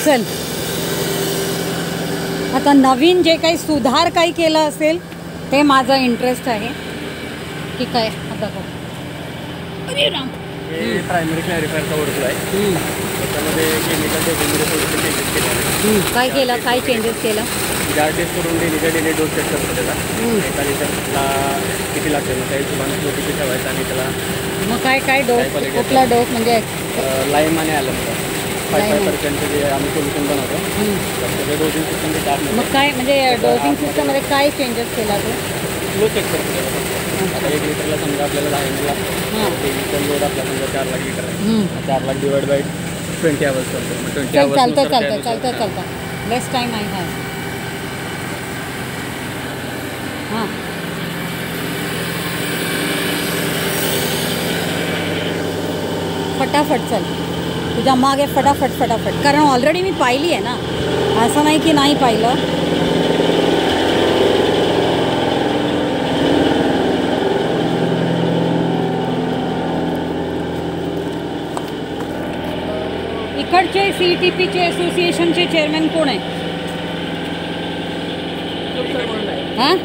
चल आता नवीन जे काही सुधार काही केलं असेल ते माझं इंटरेस्ट आहे की काय. आता अरे राम, हे प्रायमरी क्लॅरिफायरचा वर्क आहे. त्याच्यामध्ये केमिकल डोसेजमध्ये थोडेसे चेंजेस केले आहेत. काय केलं, काय चेंजेस केलं? जार टेस्ट करून डेली डोस सेट करतो त्याला. एका लिटरला किती लागते मग त्या हिशोबाने तो किती ठेवायचा आणि त्याला मग काय डोस, कुठला डोस म्हणजे लाईम आणि आलं 5% जे आम्ही सोल्युशन बनवतो त्याचे डोसिंग सिस्टम ते टाक. मग काय म्हणजे डोसिंग सिस्टममध्ये काय चेंजेस केला तो? फ्लो चेक करतो त्याला. आता 1 लिटरला समजा आपल्याला 10 ml लागतो. केमिकल लोड आपला समजा 4 लाख लिटर आहे. 4 लाख डिवाइड बाय 20 आवर्स करतो. मग 20 आवर्स चालतं लेस टाइम आहे हा. हां फटाफट चल, तुझ्या मागे फटाफट कारण ऑलरेडी मी पाहिली आहे ना, असं नाही की नाही पाहिलं. इकडचे CTPचे असोसिएशनचे चेअरमॅन कोण आहे? हां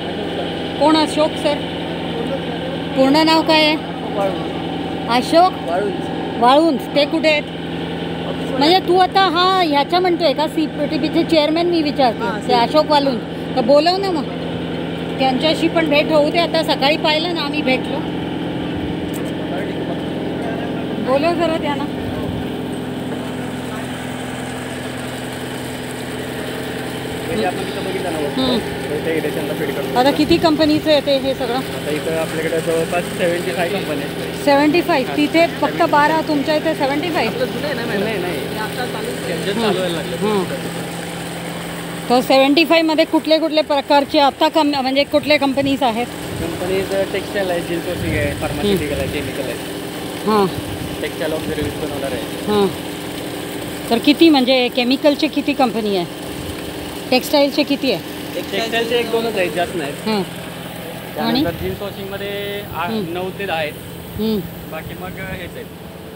कोण? अशोक सर. पूर्ण नाव काय आहे? अशोक वाळुंज. ते कुठे आहेत? म्हणजे तू आता हा ह्याच्या म्हणतोय का CTPचे चेअरमॅन? मी विचारते ते अशोक वाळुंज. तर बोलव ना मग, त्यांच्याशी पण भेट होऊ दे. आता सकाळी पाहिलं ना आम्ही भेटलो. बोलव जरा त्यांना. आता किती कंपनीचं येते हे सगळं? आता इथं आपल्याकडे जवळपास 75 कंपनी आहेत. 75? तिथे फक्त 12, तुमच्या इथे 75? तर 75 मध्ये कुठले प्रकारचे आता म्हणजे कुठले कंपनीज आहेत? कंपनीज टेक्सटाईल आहे, जिल सोर्सिंग आहे, फार्मास्युटिकल आहे, केमिकल आहे. हां टेक्सटाईल ऑफ सर्व्हिस बनवणार आहे. हां तर किती म्हणजे केमिकलचे किती कंपनी आहे? टेक्सटाईलचे किती आहे? टेक्सटाईलचे 1-2च आहेत, जास्त नाहीत. आणि जिल सोर्सिंगमध्ये 9 ते 10 आहेत. बाकी मग हेच आहेत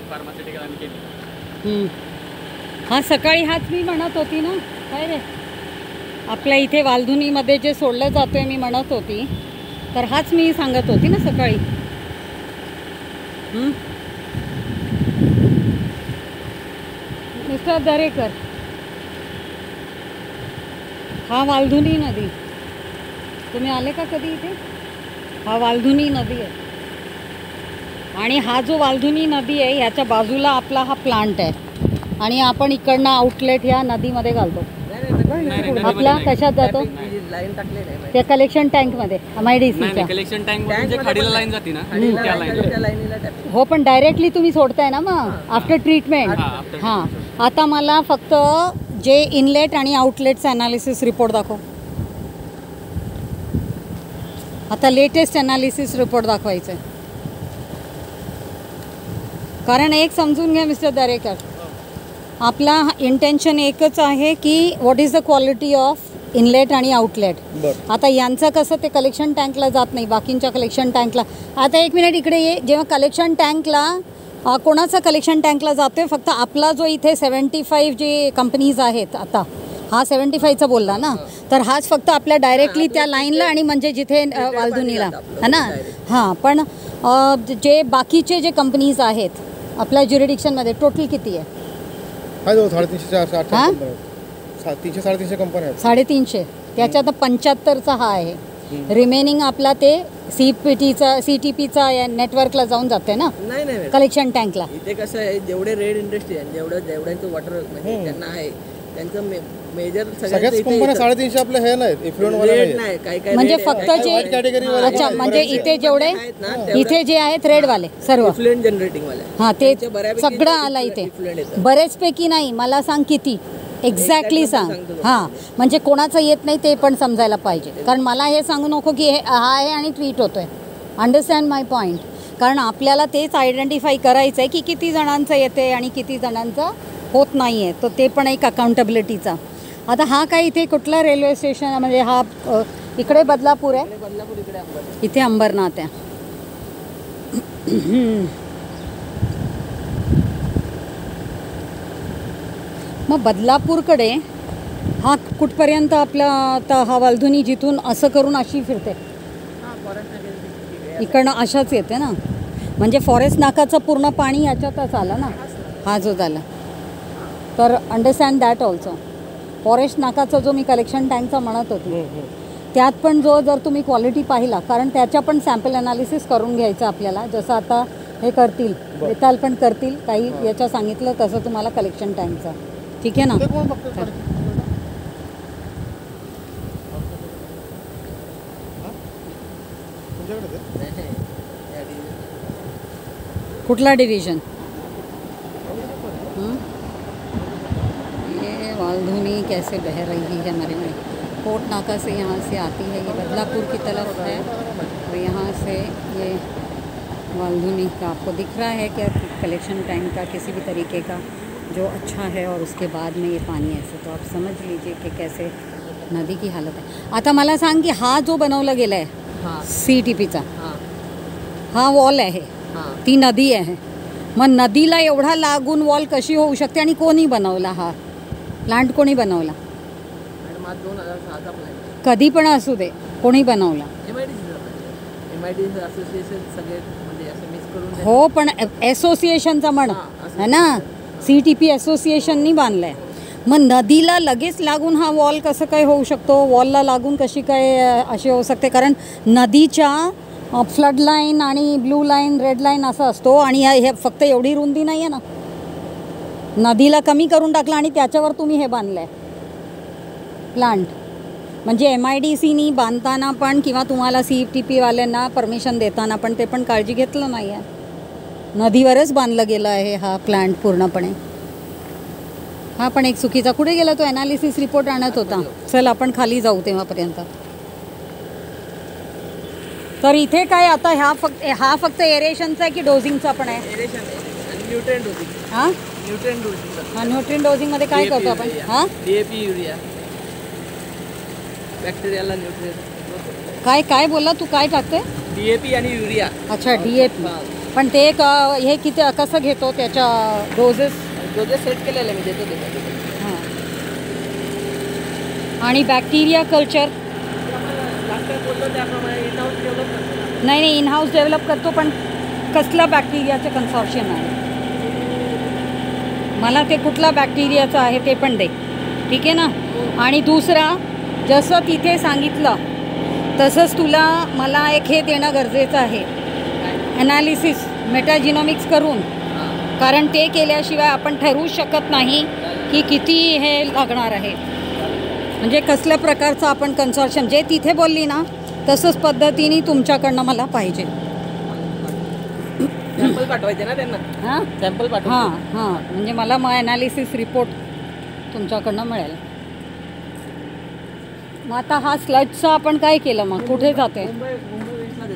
फार्मास्युटिकल आणि केमिकल. हां सकाळी हाच मी म्हणत होती ना, काय रे आपल्या इथे वालधुनीमध्ये जे सोडलं जातोय मी म्हणत होती, तर हाच मी सांगत होती ना सकाळी. मिस्टर दरेकर, हा वालधुनी नदी, तुम्ही आले का कधी इथे? हा वालधुनी नदी आहे आणि हा जो वालधुनी नदी आहे ह्याच्या बाजूला आपला हा प्लांट आहे आणि आपण इकडनं आउटलेट ह्या नदीमध्ये घालतो. आपला कशात जातो? त्या कलेक्शन टँकमध्ये MIDCच्या कलेक्शन टँक म्हणजे खाडीला लाईन जाते ना, त्या लाईनला. हो पण डायरेक्टली तुम्ही सोडताय ना मग आफ्टर ट्रीटमेंट. हां आता मला फक्त जे इनलेट आणि आउटलेटचा ॲनालिसिस रिपोर्ट दाखव. आता लेटेस्ट ॲनालिसिस रिपोर्ट दाखवायचं आहे. कारण एक समजून घ्या मिस्टर दरेकर, आपला इंटेन्शन एकच आहे की what is the quality of inlet आणि आउटलेट. आता यांचं कसं ते कलेक्शन टँकला जात नाही, बाकींच्या कलेक्शन टँकला. आता एक मिनिट इकडे ये. जेव्हा कलेक्शन टँकला कोणाचा कलेक्शन टँकला जातो आहे? फक्त आपला जो इथे 75 जे कंपनीज आहेत, आता हा 75चा बोलला ना, तर हाच फक्त आपल्या डायरेक्टली त्या लाईनला आणि म्हणजे जिथे वालधुनीला है ना. हां पण जे बाकीचे जे कंपनीज आहेत आपल्या ज्युरिडिक्शनमध्ये टोटल किती आहे? 300-350 कंपन्या आहेत. 350. त्याच्यात 75चा हा आहे. रिमेनिंग आपला ते CTPचा या नेटवर्कला जाऊन जाते ना. नाही कलेक्शन टँकला. इथे कसं आहे, जेवढे रेड इंडस्ट्री आहे, जेवढ्यांचं वॉटर म्हणजे त्यांना आहे त्यांचं मेजर सगळ्याच कंपन्या 350 आपल्या हे नाहीत, इफ्लुएंट वाले नाही. काही म्हणजे फक्त जे अच्छा म्हणजे इथे जेवढे इथे जे आहेत रेडवाले सर्व इफ्लुएंट जनरेटिंग वाले. हां ते सगळं आला इथे. बरेचपैकी नाही, मला सांग किती एक्झॅक्टली सांग. हां म्हणजे कोणाचं येत नाही ते पण समजायला पाहिजे. कारण मला हे सांगू नको की हे हा आहे आणि ट्वीट होतो आहे. अंडरस्टँड माय पॉईंट. कारण आपल्याला तेच आयडेंटिफाय करायचं आहे की किती जणांचं येते आणि किती जणांचं होत नाही आहे. तर ते पण एक अकाउंटेबिलिटीचा. आता हा काय इथे कुठला रेल्वे स्टेशन म्हणजे हा इकडे बदलापूर आहे, इथे अंबरनाथ आहे. मग बदलापूरकडे हा कुठपर्यंत आपला आता हा वालधुनी जिथून असं करून अशी फिरते इकडनं अशाच येते ना, म्हणजे फॉरेस्ट नाकाचं पूर्ण पाणी याच्यातच आलं ना, हा जो झाला. तर अंडरस्टँड दॅट ऑल्सो. फॉरेस्ट नाकाचा जो मी कलेक्शन टँकचा म्हणत होती त्यात पण जर तुम्ही क्वालिटी पाहिला, कारण त्याच्या पण सॅम्पल ॲनालिसिस करून घ्यायचं आपल्याला, जसं आता हे करतील विताल पण करतील काही याच्या सांगितलं तसं तुम्हाला कलेक्शन टँकचं. ठीक आहे ना. कुठला डिव्हिजन? ये वालधुनी कैसे बह रही है हमारे में. कोट नाका से यहाँ से आती है, ये बदलापुर की तरफ है और यहाँ से ये वालधुनी का आपको दिख रहा है क्या कलेक्शन टैंक का किसी भी तरीके का जो अच्छा है, और उसके बाद में ये पानी ऐसे. तो आप समझ लीजिए कि कैसे नदी की हालत है. आता मला सांग की हा जो बनवला गेला आहे CTPचा हा वॉल आहे, ती नदी आहे, मग नदीला एवढा लागून वॉल कशी होऊ शकते आणि कोणी बनवला हा प्लांट? कोणी बनवला? कधी पण असू दे, कोणी बनवला? हो, पण असोसिएशनचा म्हण है ना, CTP असोसिएशननी बांधलाय. मग नदीला लगेच लागून हा वॉल कसं काय होऊ शकतो? वॉलला लागून कशी काय अशी होऊ शकते? कारण नदीच्या फ्लड लाईन आणि ब्लू लाईन रेड लाईन असं असतो, आणि हे फक्त एवढी रुंदी नाही आहे ना, नदीला कमी करून टाकलं आणि त्याच्यावर तुम्ही हे बांधलं आहे प्लांट. म्हणजे MIDCनी बांधताना पण किंवा तुम्हाला CTPवाल्यांना परमिशन देताना पण ते पण काळजी घेतलं नाही आहे. नदीवरच बांधलं गेलं आहे हा प्लांट पूर्णपणे. हा पण एक चुकीचा. कुठे गेला तो? ॲनालिसिस रिपोर्ट आणत होता. चल आपण खाली जाऊ तेव्हापर्यंत. तर इथे काय आता हा फक्त एरेशनचा आहे की डोझिंगचा पण आहे? हां, न्यूट्रिएंट डोझिंगमध्ये काय करतो आपण? हां, DAP युरिया बॅक्टेरियाला न्यूट्रिएंट. काय काय बोलला तू? काय टाकते? DAP आणि युरिया. अच्छा, DAP. पण ते हे किती कसं घेतो त्याच्या डोजेस सेट केलेलं मी देतो. हां, आणि बॅक्टेरिया कल्चर नाही इन हाऊस डेव्हलप करतो, पण कसला बॅक्टेरियाचं कन्सॉर्शियम आहे? मला ते कुठला बॅक्टेरियाचं आहे ते पण दे. ठीक आहे ना. आणि दुसरा, जसं तिथे सांगितलं तसंच तुला मला एक हे देणं गरजेचं आहे, ॲनालिसिस मेटाजिनॉमिक्स करून, कारण ते केल्याशिवाय आपण ठरवू शकत नाही की किती हे लागणार आहे. म्हणजे कसल्या प्रकारचं आपण कन्सॉर्शियम, जे तिथे बोलली ना तसंच पद्धतीने तुमच्याकडनं मला पाहिजे. सॅम्पल पाठवायचे ना त्यांना. हां, सॅम्पल पाठवा. हां, म्हणजे मला मग ॲनालिसिस रिपोर्ट तुमच्याकडनं मिळेल. मग आता हा स्लजचा आपण काय केलं? मग कुठे जाते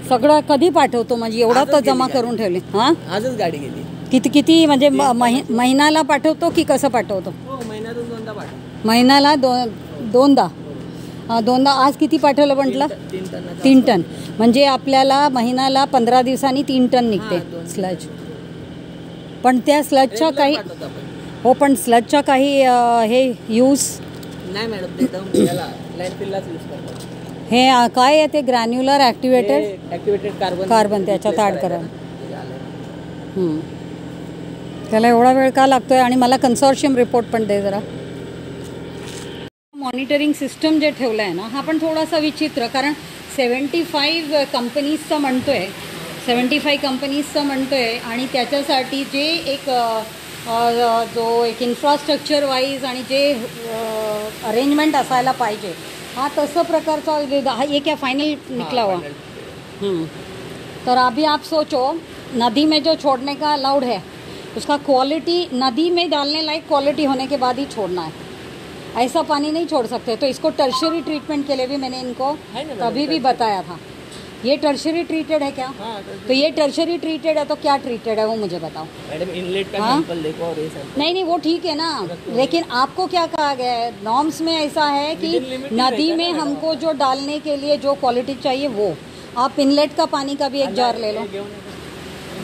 सगळं? कधी पाठवतो? म्हणजे एवढा तर जमा करून ठेवले. हां, आजच गाडी गेली. किती म्हणजे महिन्याला पाठवतो की कसं पाठवतो? महिन्यातून 2दा पाठव. महिन्याला दोनदा. आज किती पाठवलं म्हटलं? 3 टन. म्हणजे आपल्याला महिन्याला 15 दिवसांनी 3 टन निघते स्लज. पण त्या स्लजच्या काही हो, पण स्लजच्या काही हे यूज नाही मॅडम, ते लँडफिललाच यूज करतात. हे काय आहे ते? ग्रॅन्युलर ॲक्टिवेटेड कार्बन त्याच्यात ॲड करा. त्याला एवढा वेळ का लागतो आहे? आणि मला कन्सॉर्शियम रिपोर्ट पण दे जरा. मॉनिटरिंग सिस्टम जे ठेवलं आहे ना, हा पण थोडासा विचित्र, कारण 75 कंपनीजचं म्हणतो आहे, 75 कंपनीजचं म्हणतो आहे, आणि त्याच्यासाठी जे एक जो एक इन्फ्रास्ट्रक्चर वाईज आणि जे अरेंजमेंट असायला पाहिजे, हा तसं प्रकारचा हा एक फाइनल निकला हुआ. तो अभी आप सोचो, नदी में जो छोड़ने का अलाउड है उसका क्वालिटी, नदी में डालने लायक क्वालिटी होने के बाद ही छोड़ना है. ऐसा पानी नहीं छोड़ सकते. तो इसको टर्शरी ट्रीटमेंट के लिए भी मैंने इनको तभी भी बताया था. ये टर्शरी ट्रीटेड है क्या? तो ये टर्शरी ट्रीटेड है तो क्या ट्रीटेड है वो मुझे बताओ मैडम. इनलेट का सैंपल देखो और ये सैंपल. नहीं वो ठीक है ना, लेकिन आपको क्या कहा गया है? नॉर्म्स में ऐसा है कि नदी में हमको जो डालने के लिए जो क्वालिटी चाहिए वो, आप इनलेट का पानी का भी एक जार ले लो.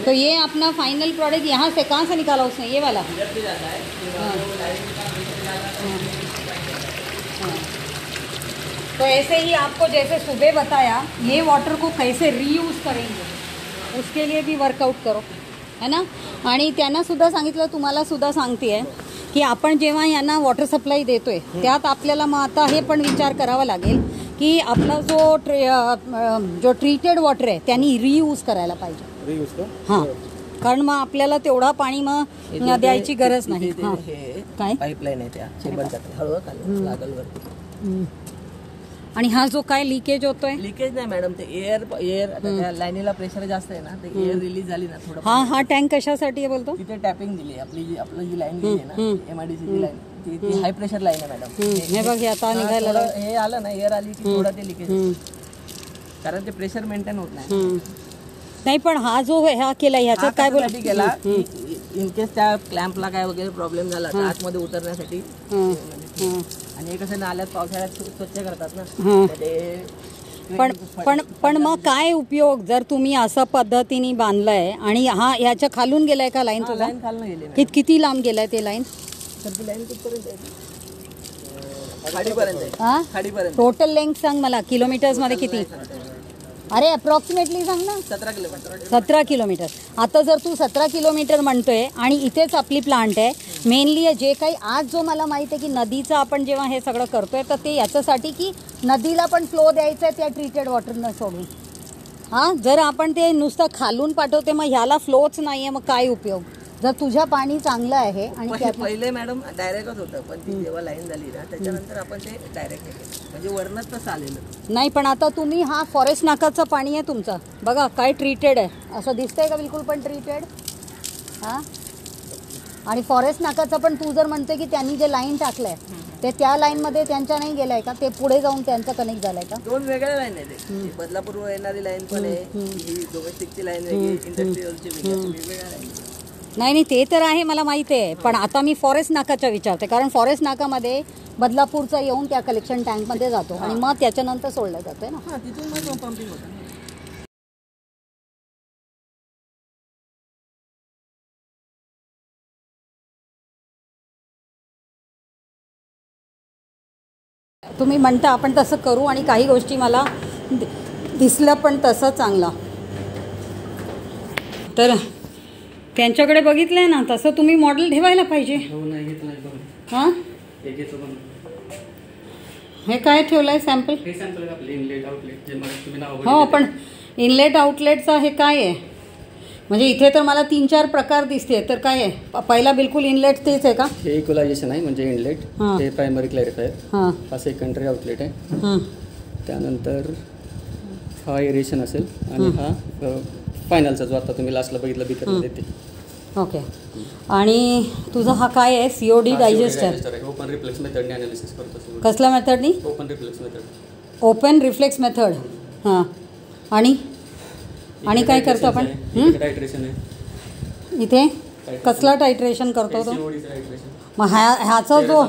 तो ये अपना फाइनल प्रोडक्ट यहाँ से कहाँ से निकाला उसने? ये वाला. तो ऐसे ही आपको जैसे सुबह बताया ये वाटर को कैसे रीयूज करेंगे उसके लिए भी वर्कआउट करो है ना. आणि त्यांना सुद्धा सांगितलं तुम्हाला सुद्धा सांगते आहे की आपण जेव्हा यांना वॉटर सप्लाय देतोय त्यात आपल्याला मग आता हे पण विचार करावा लागेल की आपला जो ट्रीटेड वॉटर आहे त्यांनी रियूज करायला पाहिजे. रियूज का? हां कारण मग आपल्याला तेवढा पाणी मग द्यायची गरज नाही. हां काय पाईपलाईन आहे त्या चेंबरच्या हळूहळू लागल वरती. आणि हा जो काय लिकेज होतोय लिकेज नाही मॅडम ते एअर त्या लाईनीला प्रेशर जास्त आहे ना ते एअर रिलीज झाली ना थोडं. हा टँक कशासाठी आहे बोलतो. तिथे टॅपिंग दिली आपली जी लाईन गेली आहे ना MIDC ची लाईन ती हाय प्रेशर लाईन आहे मॅडम. हे बघ हे आता निघायला हे आलं ना एअर आली की थोडं ते लिकेज कारण ते प्रेशर मेंटेन होत नाही. नाही पण हा जो ह्या केला ह्याच्यात काय बोलतो केला इन केस त्या क्लॅम्पला काय वगैरे प्रॉब्लेम झाला तर आतमध्ये उतरण्यासाठी. आणि हे कसं नाल्यात पावसाळ्यात स्वच्छ करतात ना ते पण मग काय उपयोग जर तुम्ही असं पद्धतीने बांधलाय आणि हा याच्या खालून गेलाय का लाईन तुझा. लाईन खालून गेली किती लांब गेलाय ते लाईन. तर ती लाईन कुठपर्यंत आहे खाडीपर्यंत. हा खाडीपर्यंत टोटल लेंथ सांग मला किलोमीटर्स मध्ये किती. अरे अप्रॉक्सिमेटली सांग ना. 17 किलोमीटर. 17 किलोमीटर. आता जर तू 17 किलोमीटर म्हणतोय आणि इथेच आपली प्लांट आहे मेनली जे काही आज जो मला माहित आहे की नदीचं आपण जेव्हा हे सगळं करतोय तर ते याच्यासाठी की नदीला पण फ्लो द्यायचा आहे त्या ट्रीटेड वॉटरनं सोडून. हां जर आपण ते नुसतं खालून पाठवते मग ह्याला फ्लोच नाही आहे मग काय उपयोग. जर तुझ्या पाणी चांगलं आहे आणि पहिले मॅडम डायरेक्टच होतं पण ती जेव्हा लाईन झाली ना त्याच्यानंतर आपण ते डायरेक्ट केलं म्हणजे वरनच तसं आलेलं नाही. पण आता तुम्ही हा फॉरेस्ट नाकाचं पाणी आहे तुमचं बघा काय ट्रीटेड आहे असं दिसतंय का बिलकुल पण ट्रीटेड. हां आणि फॉरेस्ट नाकाचं पण तू जर म्हणते की त्यांनी जे लाईन टाकलंय ते त्या लाईनमध्ये त्यांच्या नाही गेलाय का ते पुढे जाऊन त्यांचं कनेक्ट झालंय का. 2 वेगळ्या लाईन आहे ते बदलापूर येणारी लाईन पण आहे ही डोमेस्टिकची लाईन वेगळी इंडस्ट्रियलची वेगवेगळ्या लाईन. नाही ते तर आहे मला माहिती आहे पण आता मी फॉरेस्ट नाकाच्या विचारते कारण फॉरेस्ट नाकामध्ये बदलापूरचा येऊन त्या कलेक्शन टँकमध्ये जातो आणि मग त्याच्यानंतर सोडलं जातं ना. तिथून मग पंपिंग होतं. तुम्ही म्हणता आपण तसं करू आणि काही गोष्टी मला दिसलं पण तसं चांगला तर त्यांच्याकडे बघितलंय ना तसं तुम्ही मॉडेल ठेवायला पाहिजे. हां हे काय ठेवलंय सॅम्पल. हो पण इनलेट आउटलेटचा हे काय आहे म्हणजे इथे तर मला 3-4 प्रकार दिसते तर काय आहे. पहिला बिलकुल इनलेट तेच आहे का. हे इक्वलायझेशन आहे म्हणजे इनलेट हे प्रायमरी क्लॅरिफायर. हां हा सेकंडरी आउटलेट आहे. त्यानंतर हा एरेशन असेल आणि हा फायनलचा जो आता तुम्ही लास्टला बघितला बिकरमध्ये ते. ओके आणि तुझा हा काय आहे COD डायजेस्टर. ओपन रिफ्लेक्स मेथडने अनालिसिस करतो. कसल्या मेथडनी. Open reflux method. Open reflux method. हां आणि काय करतो आपण. टायट्रेशन आहे इथे कसला टायट्रेशन करतो तो. मग ह्याचा जो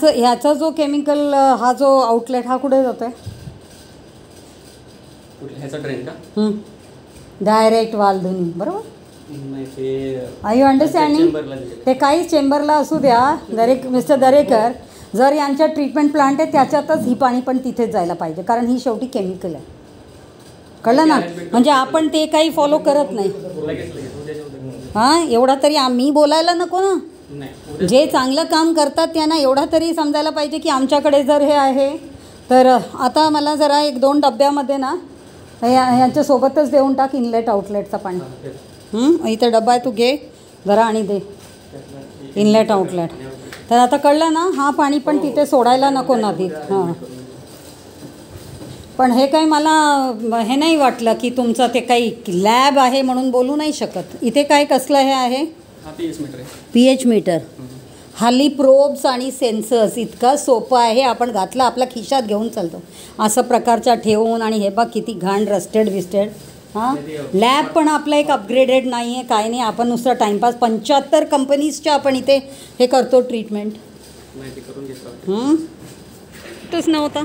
ह्याचा जो केमिकल हा जो आउटलेट हा कुठे जातोय. ह्याचा ड्रेन का डायरेक्ट वालधुनी बरोबर. Are you understanding. ते काही चेंबरला असू द्या मिस्टर दरेकर जर यांच्या ट्रीटमेंट प्लांट आहे त्याच्यातच ही पाणी पण तिथेच जायला पाहिजे कारण ही शेवटी केमिकल आहे. कळलं ना म्हणजे आपण ते काही फॉलो करत नाही. हां एवढा तरी आम्ही बोलायला नको ना. जे चांगलं काम करतात त्यांना एवढा तरी समजायला पाहिजे की आमच्याकडे जर हे आहे तर आता मला जरा 1-2 डब्यामध्ये ना यांच्यासोबतच देऊन टाक इनलेट आउटलेटचं पाणी. इथे डब्बा आहे तू घे जरा आणि दे इनलेट आउटलेट. तर आता कळलं ना हा पाणी पण तिथे सोडायला नको नदीत. हां पण हे काही मला हे नाही वाटलं की तुमचं ते काही लॅब आहे म्हणून बोलू नाही शकत. इथे काय कसलं हे आहे pH मीटर. हल्ली प्रोब्स आणि सेन्सर्स इतका सोपं आहे आपण घातला आपल्या खिशात घेऊन चालतो असं प्रकारच्या ठेवून आणि हे बघ किती घाण रस्टेड विस्टेड. हां लॅब पण आपलं एक अपग्रेडेड नाही आहे काय नाही आपण नुसतं टाईमपास 75 कंपनीजच्या आपण इथे हे करतो ट्रीटमेंट. तोच नव्हता.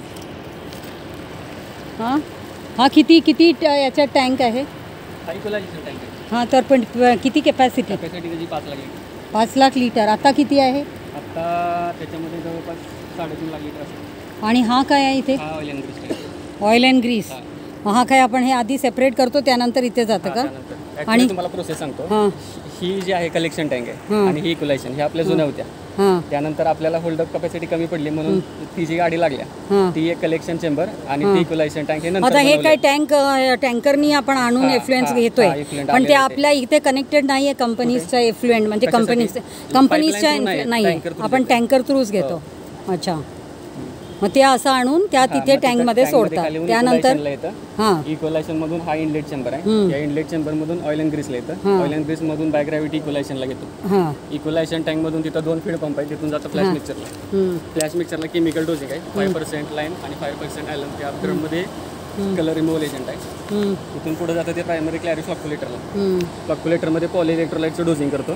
हां हा किती याचा टँक आहे. हां तर पण किती capacity. 5 lakh litre. 5 lakh litre. आता किती आहे. आता त्याच्यामध्ये जवळपास 3.5 लाख लिटर असेल. आणि हा काय आहे इथे? हा oil and grease tank. Oil and grease. हा काय आपण हे आधी सेपरेट करतो त्यानंतर इथे जातं का? आणि तुम्हाला प्रोसेस सांगतो. हां ही जी आहे कलेक्शन टँक आहे आणि ही इक्वलायझेशन, ह्या आपल्या जुन्या होत्या. हां त्यानंतर आपल्याला होल्डअप कपॅसिटी कमी पडली म्हणून ती जी गाडी लागल्या हां. ती एक कलेक्शन चेंबर आणि ती इक्वलायझेशन टँक हे नंतर आता हे बनवलंय. काय टँकरनी आपण आणून हां, एफ्लुएन्स हां, घेतोय हां, effluent पण ते आलेलं आपल्या इथे कनेक्टेड नाही आहे कंपनीजच्या एफ्लुएंट म्हणजे कशासाठी? कंपनीजच्या Pipeline through नाही tanker through आपण टँकर थ्रूच घेतो. अच्छा, मग ते असं आणून त्या तिथे टँकमध्ये सोडतात. त्यानंतर हां इक्वलायझेशन मधून हा इनलेट चेंबर आहे. या इनलेट चेंबर मधून ऑइल अँड ग्रीसला येतं. ऑइल अँड ग्रीस मधून बाय ग्रॅव्हिटी इक्वलायझेशनला घेतो. हां इक्वलायझेशन टँक मधून तिथं 2 फीड पंप आहे, तिथून जातं फ्लॅश मिक्सरला. फ्लॅश मिक्सरला केमिकल डोजिंग आहे. 5% लाईन आणि 5% आयलन. त्या ड्रममध्ये कलर रिमूव्हल एजंट आहे. इथून पुढे जातं ते प्रायमरी क्लॅरिस फ्लॉक्युलेटरला. फ्लॉक्युलेटरमध्ये पॉली इलेक्ट्रोलाइटचं डोजिंग करतो.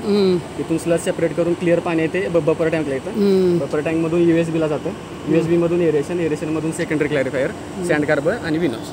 तिथून स्लज सेपरेट करून क्लिअर पाणी येते बफर टँकला येतं. बफर टँकमधून USB ला जातं. USB मधून एरेशन मधून सेकंडरी क्लॅरिफायर, सँड कार्बर आणि विनॉस.